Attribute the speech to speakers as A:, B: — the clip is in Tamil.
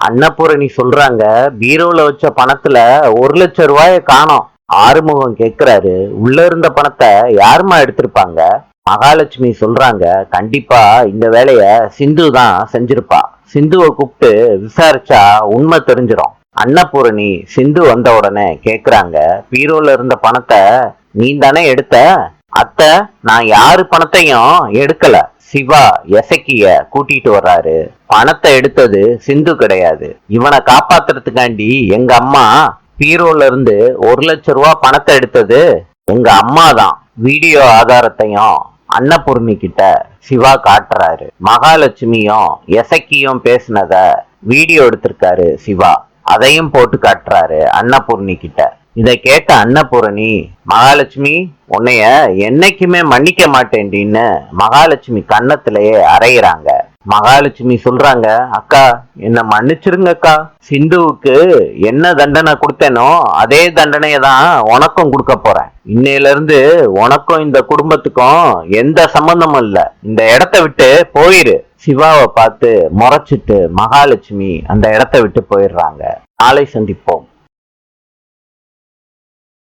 A: அன்னபூரணி சொல்றாங்க, பீரோல வச்ச பணத்துல 1,00,000 ரூபாய காணோம். ஆறுமுகம் கேக்குறாரு, உள்ள இருந்த பணத்தை யாருமா எடுத்திருப்பாங்க? மகாலட்சுமி சொல்றாங்க, கண்டிப்பா இந்த வேலைய சிந்து தான் செஞ்சிருப்பா. சிந்துவை கூப்பிட்டு விசாரிச்சா உண்மை தெரிஞ்சிடும். அன்னபூரணி சிந்து வந்த உடனே கேக்குறாங்க, பீரோல இருந்த பணத்தை நீ தானே எடுத்த? அத்தை, நான் யாரு பணத்தையும் எடுக்கல. சிவா எசக்கிய கூட்டிட்டு வர்றாரு. பணத்தை எடுத்தது சிந்து கிடையாது. இவனை காப்பாத்துறதுக்காண்டி எங்க அம்மா பீரோல இருந்து 1,00,000 ரூபாய் பணத்தை எடுத்தது எங்க அம்மா தான். வீடியோ ஆதாரத்தையும் அன்னபூர்ணி கிட்ட சிவா காட்டுறாரு. மகாலட்சுமியும் எசக்கியும் பேசினத வீடியோ எடுத்திருக்காரு சிவா. அதையும் போட்டு காட்டுறாரு அன்னபூர்ணி கிட்ட. இதை கேட்ட அன்னபூரணி, மகாலட்சுமி, உன்னைய என்னைக்குமே மன்னிக்க மாட்டேன்டின்னு மகாலட்சுமி கன்னத்திலேயே அறையிறாங்க. மகாலட்சுமி சொல்றாங்க, அக்கா, என்ன மன்னிச்சிருங்க அக்கா. சிந்துவுக்கு என்ன தண்டனை கொடுத்தேனோ அதே தண்டனையை தான் உனக்கும் கொடுக்க போறேன். இன்னையில இருந்து உனக்கும் இந்த குடும்பத்துக்கும் எந்த சம்பந்தமும் இல்ல. இந்த இடத்த விட்டு போயிரு. சிவாவை பார்த்து முறைச்சிட்டு மகாலட்சுமி அந்த இடத்த விட்டு போயிடுறாங்க. நாளை சந்திப்போம்.